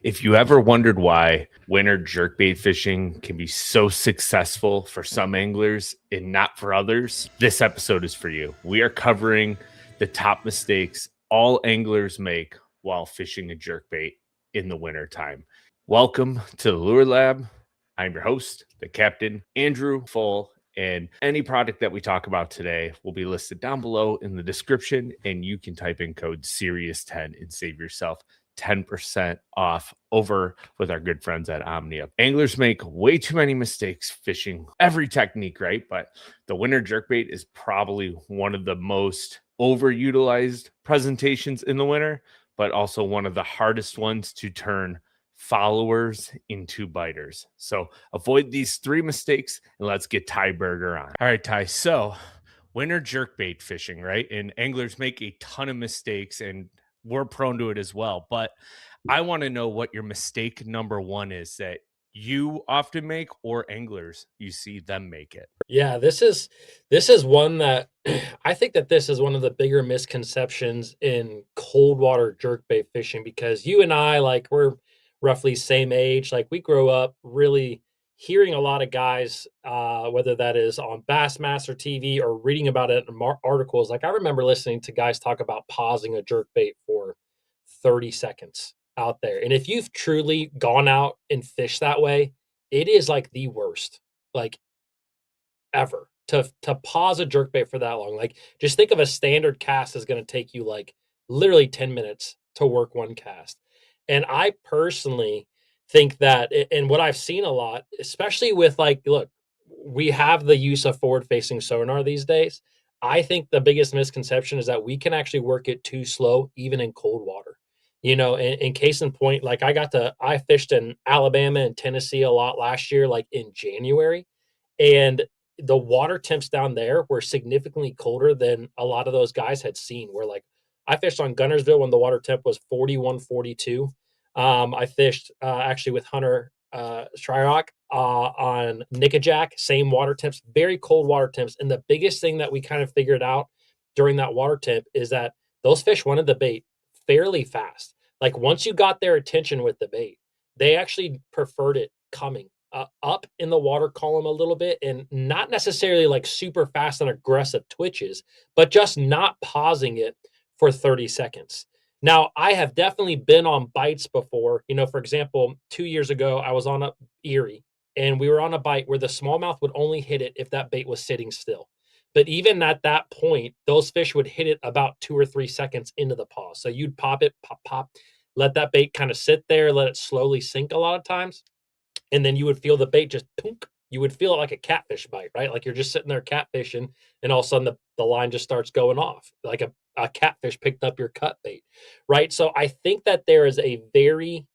If you ever wondered why winter jerkbait fishing can be so successful for some anglers and not for others, this episode is for you. We are covering the top mistakes all anglers make while fishing a jerkbait in the wintertime. Welcome to the Lure Lab. I'm your host, the captain, Andrew Full, and any product that we talk about today will be listed down below in the description, and you can type in code SERIOUS10 and save yourself 10% off over with our good friends at Omnia. Anglers make way too many mistakes fishing every technique, right? But the winter jerkbait is probably one of the most overutilized presentations in the winter, but also one of the hardest ones to turn followers into biters. So avoid these three mistakes and let's get Ty Berger on. All right, Ty. So winter jerkbait fishing, right? And anglers make a ton of mistakes and we're prone to it as well. But I want to know what your mistake number one is that you often make or anglers you see them make it. Yeah, this is one that I think that this is one of the bigger misconceptions in cold water jerkbait fishing because you and I, like, we're roughly same age. Like, we grow up really hearing a lot of guys, whether that is on Bassmaster TV or reading about it in articles. Like, I remember listening to guys talk about pausing a jerkbait for 30 seconds out there. And if you've truly gone out and fished that way, it is like the worst. Like, ever to pause a jerkbait for that long. Like, just think of a standard cast is going to take you like literally 10 minutes to work one cast. And I personally think that, and what I've seen a lot, especially with, like, look, we have the use of forward facing sonar these days. I think the biggest misconception is that we can actually work it too slow, even in cold water. In case in point, like, I fished in Alabama and Tennessee a lot last year, like in January, and the water temps down there were significantly colder than a lot of those guys had seen. Where, like, I fished on Gunnersville when the water temp was 41, 42. I fished actually with Hunter Shryock on Nickajack, same water temps, very cold water temps. And the biggest thing that we kind of figured out during that water temp is that those fish wanted the bait fairly fast. Like, once you got their attention with the bait, they actually preferred it coming up in the water column a little bit, and not necessarily like super fast and aggressive twitches, but just not pausing it for 30 seconds. Now, I have definitely been on bites before. For example, 2 years ago, I was on a Erie and we were on a bite where the smallmouth would only hit it if that bait was sitting still. But even at that point, those fish would hit it about 2 or 3 seconds into the pause. So you'd pop it, pop, pop, let that bait kind of sit there, let it slowly sink a lot of times, and then you would feel the bait just punk. You would feel it like a catfish bite, right? Like, you're just sitting there catfishing, and all of a sudden the line just starts going off, like a catfish picked up your cut bait, right? So I think that there is a very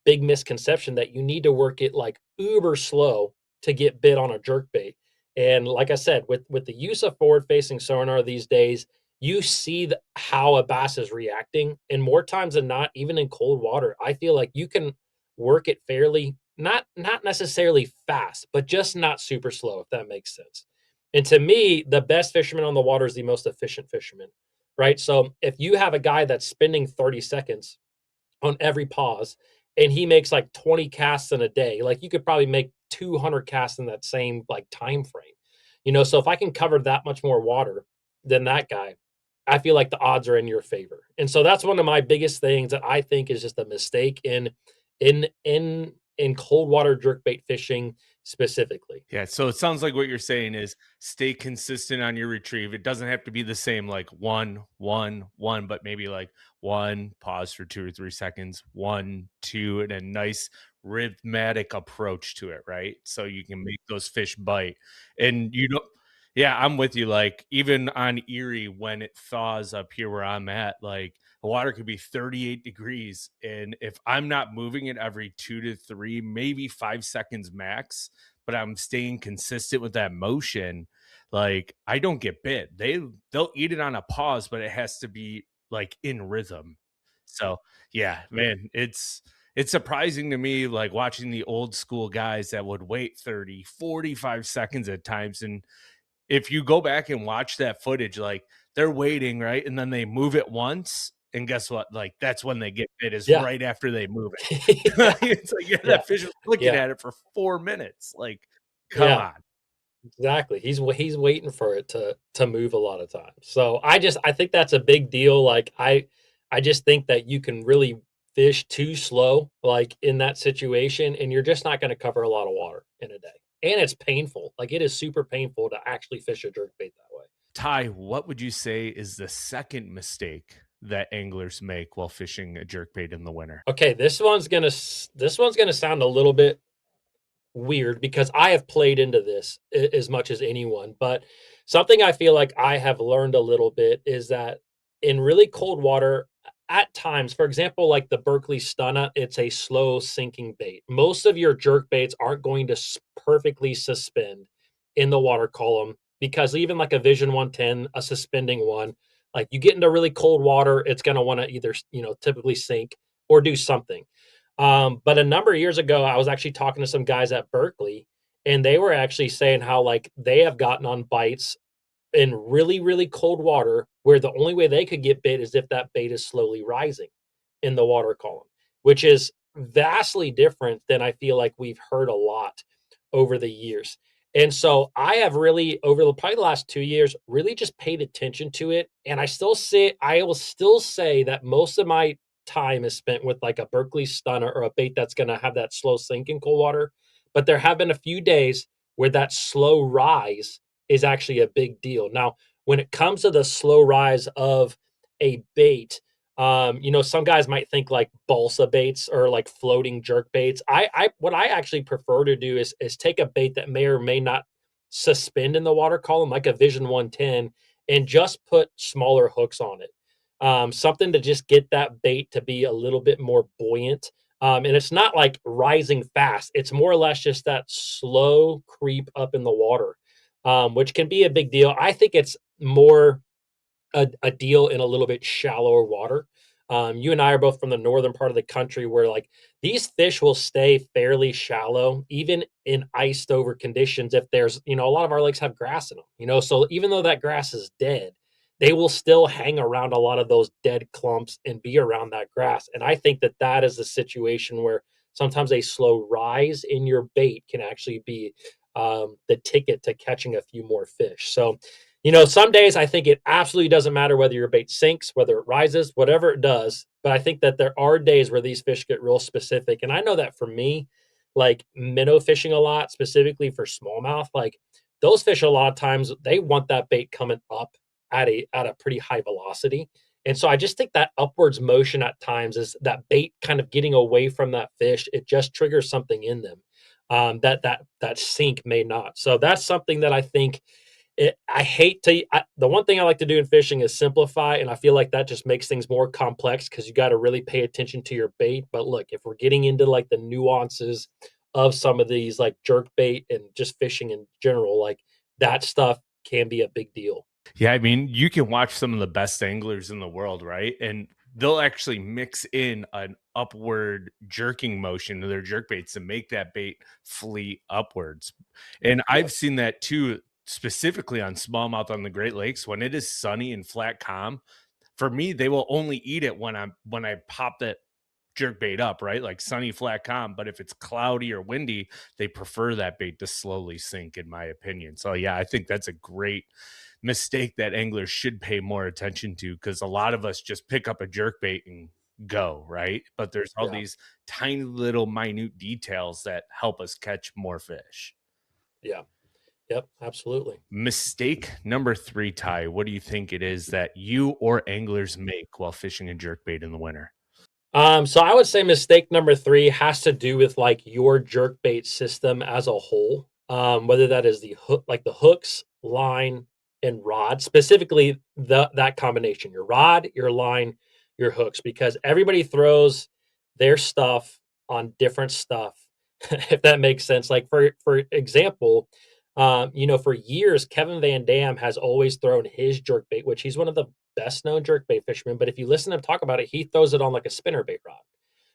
big misconception that you need to work it like uber slow to get bit on a jerk bait. And like I said, with the use of forward facing sonar these days, you see how a bass is reacting, and more times than not, even in cold water, I feel like you can work it fairly, not necessarily fast, but just not super slow, if that makes sense. And to me, the best fisherman on the water is the most efficient fisherman, right? So if you have a guy that's spending 30 seconds on every pause and he makes like 20 casts in a day, like, you could probably make 200 casts in that same like time frame. So if I can cover that much more water than that guy, I feel like the odds are in your favor. And so that's one of my biggest things that I think is just a mistake in cold water jerkbait fishing specifically. Yeah, so it sounds like what you're saying is stay consistent on your retrieve. It doesn't have to be the same, like one, one, one, but maybe like one, pause for 2 or 3 seconds, one, two, and a nice rhythmic approach to it, right? So you can make those fish bite. And yeah, I'm with you. Like, even on Erie, when it thaws up here where I'm at, like, the water could be 38 degrees. And if I'm not moving it every 2 to 3, maybe 5 seconds max, but I'm staying consistent with that motion, like, I don't get bit. They'll eat it on a pause, but it has to be like in rhythm. So yeah, man, it's surprising to me, like, watching the old school guys that would wait 30, 45 seconds at times. And if you go back and watch that footage, like, they're waiting, right? And then they move it once And guess what? Like, that's when they get bit, is Yeah. right after they move it. Yeah. It's like, yeah, Yeah. that fish was looking Yeah. at it for 4 minutes. Like, come Yeah. on. Exactly. He's waiting for it to move a lot of times. So I think that's a big deal. Like I just think that you can really fish too slow, like in that situation, and you're just not going to cover a lot of water in a day. And it's painful. Like it is super painful to actually fish a jerkbait that way. Ty, what would you say is the second mistake that anglers make while fishing a jerkbait in the winter? Okay, this one's gonna sound a little bit weird because I have played into this as much as anyone, but something I feel like I have learned a little bit is that in really cold water, at times, for example, like the Berkeley Stunna, it's a slow sinking bait. Most of your jerk baits aren't going to perfectly suspend in the water column because even like a Vision 110, a suspending one, like you get into really cold water, it's going to want to either, typically sink or do something. But a number of years ago, I was actually talking to some guys at Berkeley, and they were actually saying how like they have gotten on bites in really, really cold water where the only way they could get bit is if that bait is slowly rising in the water column, which is vastly different than I feel like we've heard a lot over the years. And so I have really, over probably the last 2 years, really just paid attention to it. And I will still say that most of my time is spent with like a Berkeley Stunner or a bait that's going to have that slow sink in cold water. But there have been a few days where that slow rise is actually a big deal. Now, when it comes to the slow rise of a bait, some guys might think like balsa baits or like floating jerk baits. I what I actually prefer to do is take a bait that may or may not suspend in the water column, like a Vision 110, and just put smaller hooks on it. Something to just get that bait to be a little bit more buoyant. And it's not like rising fast. It's more or less just that slow creep up in the water, which can be a big deal. I think it's more a deal in a little bit shallower water. You and I are both from the northern part of the country where like these fish will stay fairly shallow, even in iced over conditions. If there's, a lot of our lakes have grass in them, so even though that grass is dead, they will still hang around a lot of those dead clumps and be around that grass. And I think that that is a situation where sometimes a slow rise in your bait can actually be the ticket to catching a few more fish. So, some days I think it absolutely doesn't matter whether your bait sinks, whether it rises, whatever it does. But I think that there are days where these fish get real specific. And I know that for me, like minnow fishing a lot, specifically for smallmouth, like those fish a lot of times they want that bait coming up at a pretty high velocity. And so I just think that upwards motion at times is that bait kind of getting away from that fish. It just triggers something in them that sink may not. So that's something that I think I hate to. The one thing I like to do in fishing is simplify, and I feel like that just makes things more complex because you got to really pay attention to your bait. But look, if we're getting into like the nuances of some of these, like jerk bait and just fishing in general, like that stuff can be a big deal. Yeah, I mean, you can watch some of the best anglers in the world, right? And they'll actually mix in an upward jerking motion to their jerk baits to make that bait flee upwards. And Yep. I've seen that too, specifically on smallmouth on the Great Lakes when it is sunny and flat calm. For me, they will only eat it when I pop that jerk bait up, right? Like sunny, flat, calm. But if it's cloudy or windy, they prefer that bait to slowly sink, in my opinion. So yeah, I think that's a great mistake that anglers should pay more attention to, because a lot of us just pick up a jerk bait and go, right? But there's all Yeah. these tiny little minute details that help us catch more fish. Yeah. Yep. Absolutely. Mistake number 3, Ty, what do you think it is that you or anglers make while fishing a jerk bait in the winter? So I would say mistake number three has to do with like your jerkbait system as a whole. Whether that is the hook, like the hooks, line, and rod, specifically that combination, your rod, your line, your hooks, because everybody throws their stuff on different stuff, if that makes sense. Like for example, for years, Kevin Van Dam has always thrown his jerkbait, which he's one of the best known jerkbait fishermen. But if you listen to him talk about it, he throws it on like a spinnerbait rod.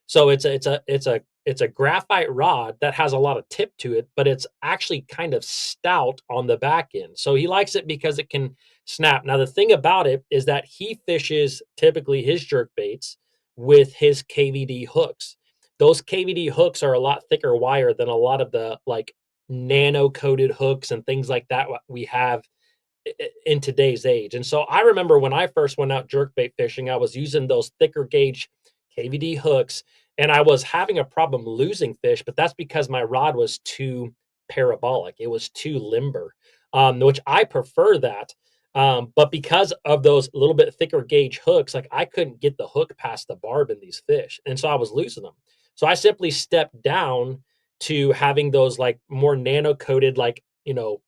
So it's a it's a graphite rod that has a lot of tip to it, but it's actually kind of stout on the back end. So he likes it because it can snap. Now the thing about it is that he fishes typically his jerk baits with his KVD hooks. Those KVD hooks are a lot thicker wire than a lot of the like nano coated hooks and things like that we have in today's age. And so I remember when I first went out jerkbait fishing, I was using those thicker gauge KVD hooks and I was having a problem losing fish, but that's because my rod was too parabolic. It was too limber, which I prefer that. But because of those little bit thicker gauge hooks, like I couldn't get the hook past the barb in these fish. And so I was losing them. So I simply stepped down to having those like more nano coated, like,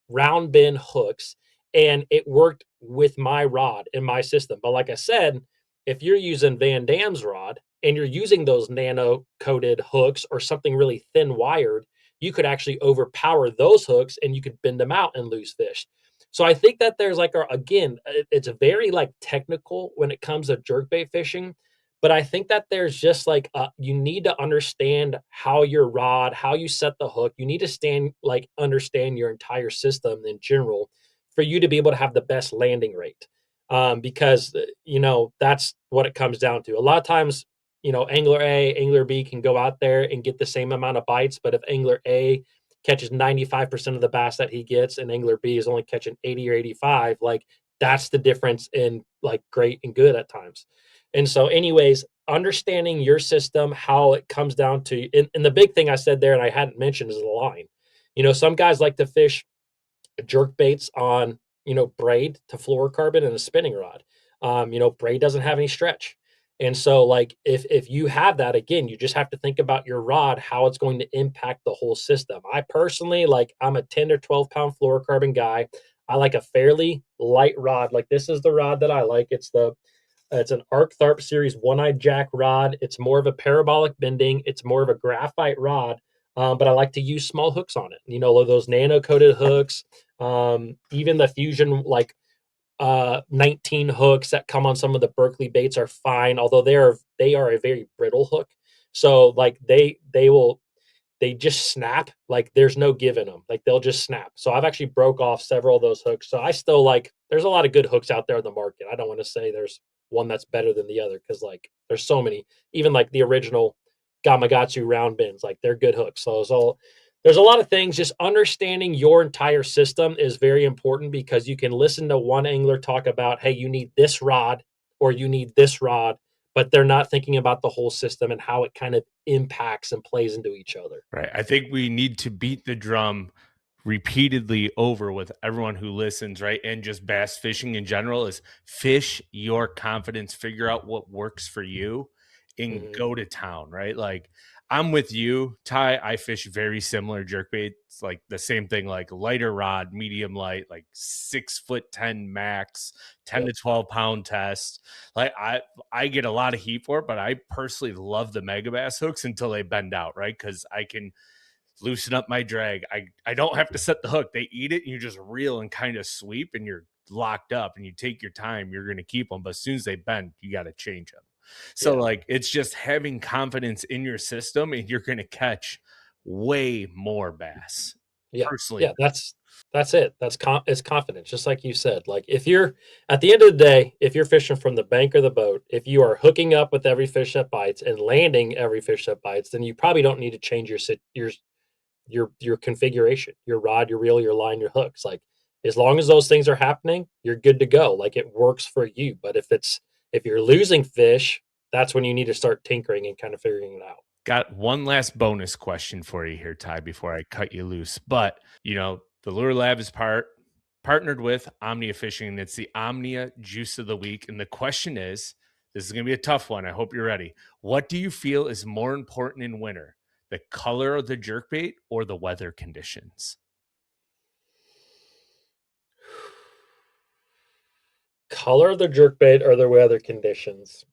round bend hooks, and it worked with my rod and my system. But like I said, if you're using Van Dam's rod and you're using those nano coated hooks or something really thin wired, you could actually overpower those hooks and you could bend them out and lose fish. So I think that there's like again, it's very like technical when it comes to jerkbait fishing, but I think that there's just like you need to understand how your rod, how you set the hook. You need to understand your entire system in general for you to be able to have the best landing rate. Because that's what it comes down to. A lot of times, angler A, angler B can go out there and get the same amount of bites, but if angler A catches 95% of the bass that he gets and angler B is only catching 80 or 85, like that's the difference in like great and good at times. And so, anyways, understanding your system, how it comes down to, and the big thing I said there and I hadn't mentioned is the line. Some guys like to fish jerk baits on braid to fluorocarbon and a spinning rod. Braid doesn't have any stretch, and so like if you have that, again, you just have to think about your rod, how it's going to impact the whole system. I personally, like, I'm a 10 or 12 pound fluorocarbon guy. I like a fairly light rod. Like, this is the rod that I like. It's an Arc Tharp Series one-eyed jack rod. It's more of a parabolic bending. It's more of a graphite rod, but I like to use small hooks on it. Those nano-coated hooks, even the Fusion, like 19 hooks that come on some of the Berkeley baits are fine, although they are a very brittle hook. So like they just snap. Like there's no give in them. Like they'll just snap. So I've actually broke off several of those hooks. So I still like, there's a lot of good hooks out there in the market. I don't want to say there's one that's better than the other because like there's so many. Even like the original Gamakatsu round bends, like they're good hooks. So there's a lot of things. Just understanding your entire system is very important because you can listen to one angler talk about, hey, you need this rod or you need this rod, but they're not thinking about the whole system and how it kind of impacts and plays into each other. Right. I think we need to beat the drum repeatedly over with everyone who listens, right? And just bass fishing in general is fish your confidence, figure out what works for you and Mhm. go to town, right? Like I'm with you, Ty. I fish very similar jerkbait. It's like the same thing, like lighter rod, medium light, like 6'10" max, 10 Yep. to 12 pound test. Like I get a lot of heat for it, but I personally love the megabass hooks until they bend out, right? Because I can loosen up my drag. I don't have to set the hook. They eat it and you just reel and kind of sweep and you're locked up and you take your time. You're going to keep them. But as soon as they bend, you got to change them. So Yeah. like it's just having confidence in your system and you're going to catch way more bass. Yeah. Personally, Yeah. That's it. It's confidence, just like you said. Like if you're at the end of the day, if you're fishing from the bank or the boat, if you are hooking up with every fish that bites and landing every fish that bites, then you probably don't need to change your configuration, your rod, your reel, your line, your hooks. Like as long as those things are happening, you're good to go. Like it works for you. But if you're losing fish, that's when you need to start tinkering and kind of figuring it out. got one last bonus question for you here, Ty, before I cut you loose. But the Lure Lab is partnered with Omnia Fishing, and it's the Omnia Juice of the Week. And the question is, this is going to be a tough one. I hope you're ready. What do you feel is more important in winter, the color of the jerkbait or the weather conditions? Color of the jerkbait or the weather conditions.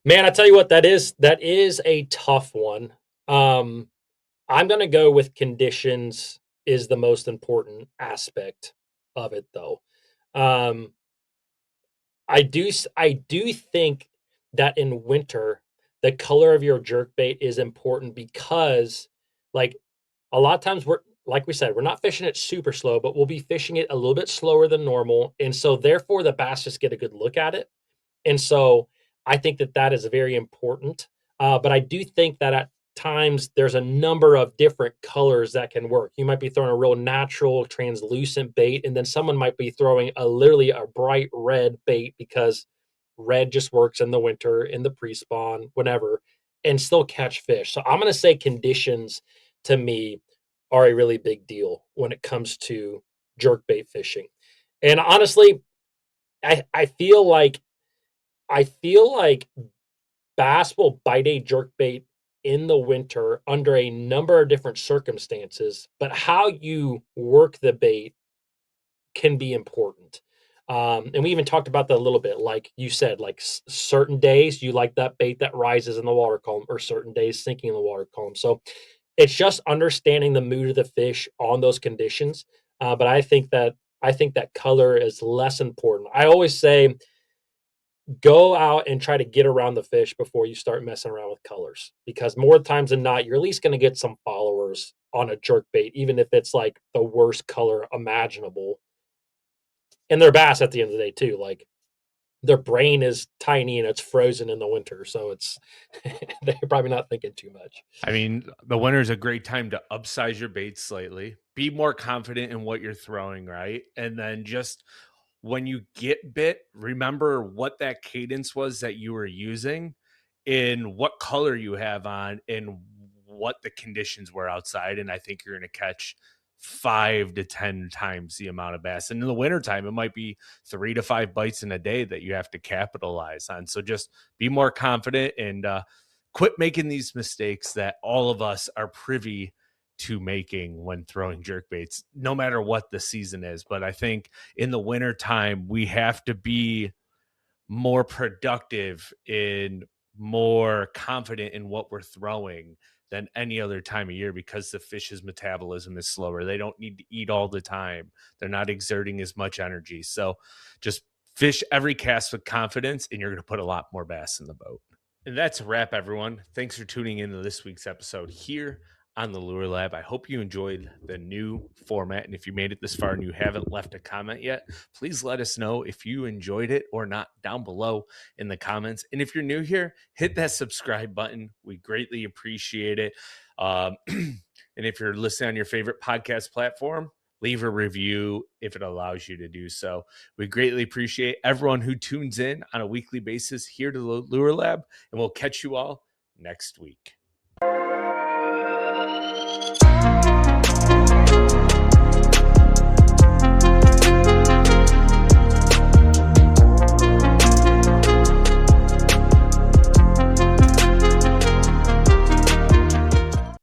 Man, I tell you what, that is a tough one. Um, I'm gonna go with conditions is the most important aspect of it, though. Um, I do think that in winter the color of your jerk bait is important because, like, a lot of times we're like we said, we're not fishing it super slow, but we'll be fishing it a little bit slower than normal, and so therefore the bass just get a good look at it. And so I think that that is very important. But I do think that at times there's a number of different colors that can work. You might be throwing a real natural translucent bait, and then someone might be throwing a literally a bright red bait because red just works in the winter, in the pre-spawn, whenever, and still catch fish. So I'm going to say conditions to me are a really big deal when it comes to jerkbait fishing. And honestly, I feel like bass will bite a jerkbait in the winter under a number of different circumstances, but how you work the bait can be important. And we even talked about that a little bit. Like you said, like certain days you like that bait that rises in the water column, or certain days sinking in the water column. So it's just understanding the mood of the fish on those conditions. But I think that color is less important. I always say go out and try to get around the fish before you start messing around with colors, because more times than not you're at least going to get some followers on a jerk bait, even if it's like the worst color imaginable. And they're bass at the end of the day too. Like their brain is tiny and it's frozen in the winter, so it's they're probably not thinking too much. I mean, the winter is a great time to upsize your bait slightly, be more confident in what you're throwing, right? And then just when you get bit, remember what that cadence was that you were using, in what color you have on, and what the conditions were outside. And I think you're going to catch 5 to 10 times the amount of bass. And in the wintertime, it might be 3 to 5 bites in a day that you have to capitalize on. So just be more confident and quit making these mistakes that all of us are privy to making when throwing jerk baits, no matter what the season is. But I think in the wintertime, we have to be more productive and more confident in what we're throwing than any other time of year, because the fish's metabolism is slower. They don't need to eat all the time. They're not exerting as much energy. So just fish every cast with confidence, and you're going to put a lot more bass in the boat. And that's a wrap, everyone. Thanks for tuning into this week's episode here on the Lure Lab. I hope you enjoyed the new format. And if you made it this far and you haven't left a comment yet, please let us know if you enjoyed it or not down below in the comments. And if you're new here, hit that subscribe button. We greatly appreciate it. And if you're listening on your favorite podcast platform, leave a review if it allows you to do so. We greatly appreciate everyone who tunes in on a weekly basis here to the Lure Lab, and we'll catch you all next week.